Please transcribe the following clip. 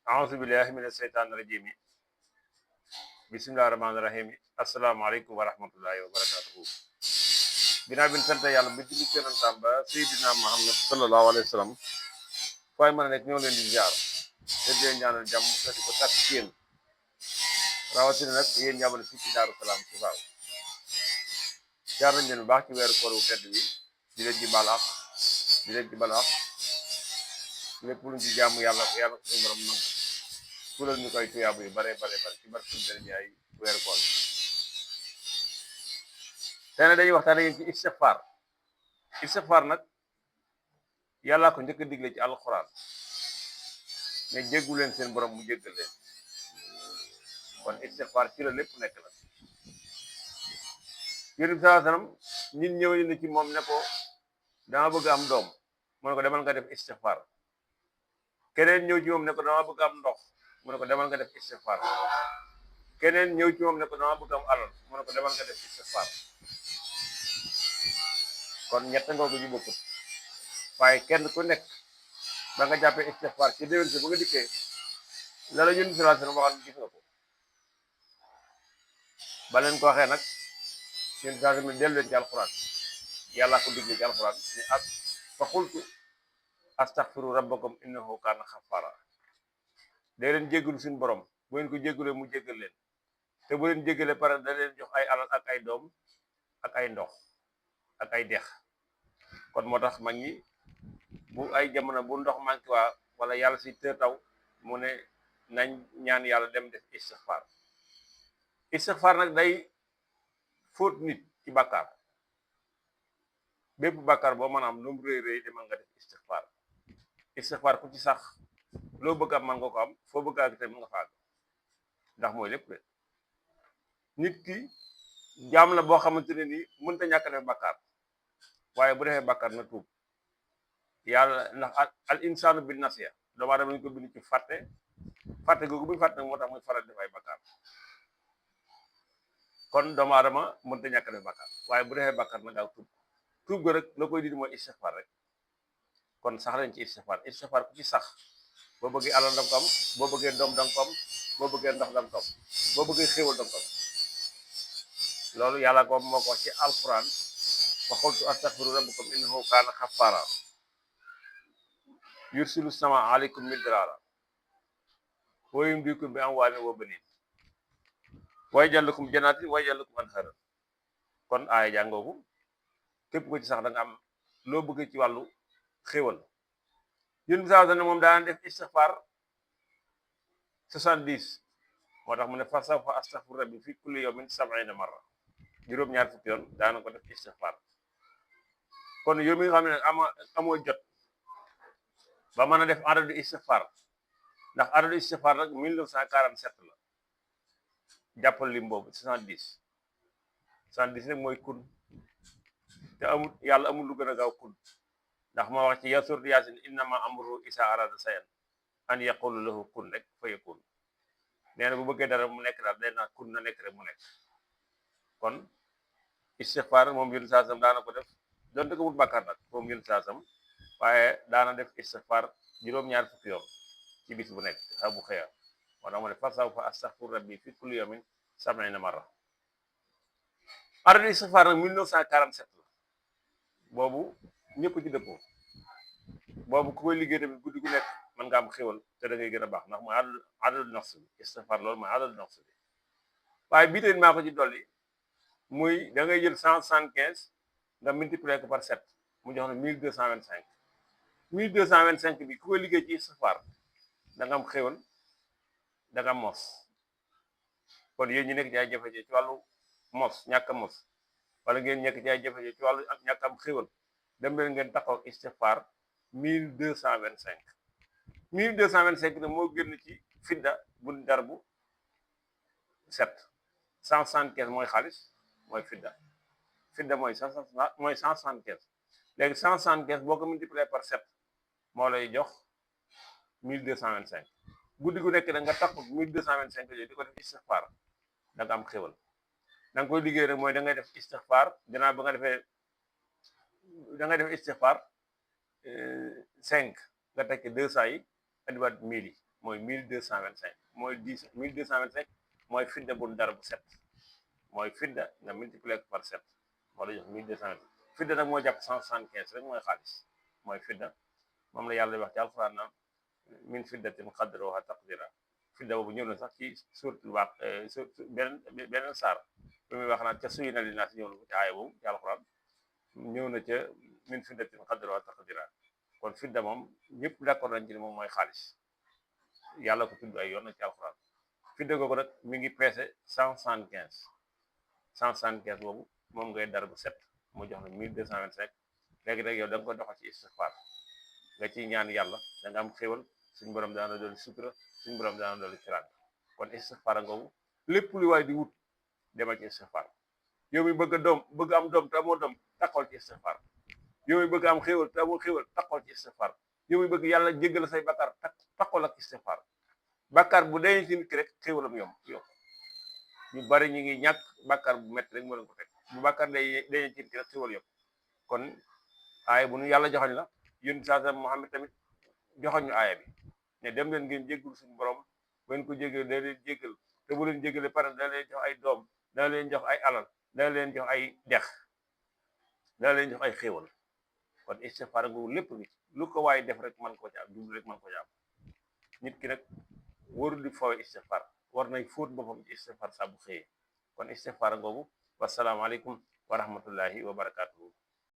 أعوذ بالله من الشيطان الرجيم بسم الله الرحمن الرحيم السلام عليكم ورحمة الله وبركاته ginnaaw bi ñu sant yàlla bi julli ci yonentam ba Seydina Muhammad sallallahu alayhi wa sallam fooy mën a nekk ñoo leen di jaar te di leen ñaanal jàmm te di ko tàkk ci yéen rawatina nag yéen ñaabale fii ci Daaru Salaam ci Fall jaar nañ leen bu baax ci weeru koor wu tedd bi di leen ci balaax di leen ci balaax lépp luñ ci jaamu yàlla yàlla suñu borom nangu fulal ñu koy tuyaabu yu bare bare bare ci barke suñu jaay weeru koor tey nag dañuy waxtaan yéen ci istixfaar nag yàllaa ko njëkk a digle ci alxuraan ne jéggu leen seen borom mu jéggal leen kon istixfaar ci la lépp nekk la yonent bi sallallahu alayhi wasallam nit ñëw na ci moom ne ko dama bëgg am doom mu ne ko demal nga def istixfaar keneen ñëw ci moom ne ko dama bëgg am ndox mu ne ko demal nga def istixfaar keneen ñëw ci moom ne ko dama bëgg am alal mu ne ko demal nga def istixfaar kon ñett ngoo ko ñu bokkut waaye kenn ku nekk ba nga jàppee istixfaar ci déwén si ba nga dikkee la la yonent bi sallallahu alayhi wasallam waxal gis nga ko ba leen ko waxee nag yéen saa mi dellu leen ci alxuraan yàlla ko digle ci alxuraan ni ak fa xultu astaghfiru rabbakum innahu kaana xafaara day leen jéggalu suñu borom bu leen ko jéggalee mu jéggal leen te bu leen jéggalee pare da leen jox ay alal ak ay doom ak ay ndox ak ay dex kon moo tax mag ñi bu ay jamono bu ndox manqué waa wala yàlla si tër taw mu ne nañ ñaan yàlla dem def istixfaar nag day fóot nit ci bàkkaar bépp bàkkaar boo mën a am lu mu rëy rëy demal nga def istixfaar ku ci sax loo bëgg am man nga ko am foo bëgg ak te mu nga faag ndax mooy lépp de nit ki jaam la boo xamante ne nii mënta ñàkk def bàkkaar waaye bu defee bàkkaar na tuub yàlla ndax al insaanu bin nasiya doomu aadama ñu ko bind ci fàtte googu bu ñu fàtte moo tax muy faral def ay bàkkaar kon doomu aadama mënta ñàkk def bàkkaar waaye bu defee bàkkaar na gaaw tuub go rek la koy dindi mooy istixfaar rek kon sax leen ci istixfaar ku ci sax boo bëggee alal danga ko am boo bëggee doom danga ko am boo bëggee ndox danga ko am boo bëggee xéewal danga ko am loolu yàlla ko moo ko ci alquran wa qultu astaghfiru rabbakum innahu kaana xafaara yursilu sama aleykum midraara wa yumdikum bi amwaalin wa baniin wa yaj'al lakum jannaatin wa yaj'al lakum anhaaran kon aaya jàngoogu képp ko ci sax da nga am loo bëgg ci wàllu xéewal yun bi saa ne moom daan def istixfaar 70 moo tax mu ne fa astaghfiru rabbi fi kulli yawmin 70 marra juróom-ñaar fukki yoon daana ko def istixfaar kon yow mi nga xam ne amoo jot ba mën a def adadu istixfaar ndax adadu istixfaar nag 1947 la jàppal lim boobu 70 nag mooy kun te amul yàlla amul lu gën a gaaw kun ndax ma wax ci ya suratu yaasin innama amruhu isa arada sayan an yaqulu lahu kun rek fa yakun nee na bu bëggee dara mu nekk daal day naa kun na nekk rek mu nekk kon istixfaar moom yun saasam daana ko def donte ko wut bàkkaar nag moom yun saasam waaye daana def istixfaar juróom-ñaar fukki yoon ci bis bu nekk saa bu xëya moo tax mu ne fa astaghfiru rabbi fi kulli yawmin 70 marra adadu istixfaar nag 1947 la boobu ñëpp ci dëppoo boobu ku koy liggéey tamit guddi gu nekk mën nga am xéwal te da ngay gën a baax ndax mooy adadu nafs bi istixfaar loolu mooy adadu nafs bi waaye bii tamit maa ko ci dolli muy da ngay jël 175 nga multiplier ko par 7 mu jox na 1225 1225 bi ku koy liggéey ci istixfaar da nga am xéwal da nga am mos kon yéen ñi nekk ci ay jafe-jafe ci wàllu mos ñàkk a mos wala ngeen nekk ci ay jafe-jafe ci wàllu ñàkk am xéwal dem leen ngeen taxaw istixfaar 1225 1225 nag moo génn ci fidda bu dar bu 7 175 mooy xaalis mooy fidda mooy 175 léegi 175 boo ko multiplier par 7 moo lay jox 1225 guddi gu nekk da nga taxaw 1225 yooyu di ko def istixfaar da nga am xéwal da nga koy liggéey rek mooy da ngay def istixfaar dinaa ba nga defee da ngay def istixfaar 5 nga tekki 200 yi andiwaat 1000 yi mooy 1225 mooy 1225 mooy fidda bu dara bu set mooy fidda nga multiplier ko par 7 moo la jox 1225 fidda nag moo jàpp 175 rek mooy xaalis mooy fidda moom la yàlla di wax ci alxuraan naan min fiddatin qadruha taqdira fidda boobu ñëw na sax ci suuratul Baqara beneen saar bi muy wax naan ca suyyina linnaasi ñëw na ko ci aaya boobu ci alxuraan ñëw na ca min fiddatin qadruha taqdira kon fidda moom ñëpp d'accord nañ ci ne moom mooy xaalis yàlla ko tudd ay yoon nag ci alxuraan fidda googu nag mi ngi peese 175 boobu moom ngay dar bu set mu jox la 1225 léegi rek yow da nga ko doxal ci istixfaar nga ciy ñaan yàlla da nga am xéwal suñu borom dana doon sutura suñu borom dana doon teraanga kon istixfaar ngoogu lépp lu waay di wut demal ci istixfaar yow mi bëgg a bëgg am doom te amoo doom taxawal ci istixfaar yow mi bëgg am xéwal te amoo xéwal taxawal ci istixfaar yow mi bëgg yàlla jéggal say bakkaar taxawal ak istixfaar bakkaar bu dee ci nit ki rek xéwalam yomb yow ñu bari ñu ngi ñàkk bakkaar bu métti rek moo leen ko teg bu bakkaar day ci nit ki rek xéwal yomb kon aaya bu nu yàlla joxoñ la yónni saa Muhammad tamit joxoñ ñu aaya bi ne dem leen ngeen jéggul suñu borom bu ngeen ko jéggal da leen jéggal te bu leen jéggale pare dana leen jox ay doom dana leen jox ay alal dana leen jox ay dex dana leen jox ay xéewal kon istixfaar googu lépp ngi lu ko waaye def rek man ko ci am jublu rek man ko ci am nit ki nag warul di foowe istixfaar war nay fóot boppam ci istixfaar saa bu xëyee kon istixfaar googu wasalaamaaleykum wa rahmatullahi wa barakaatu.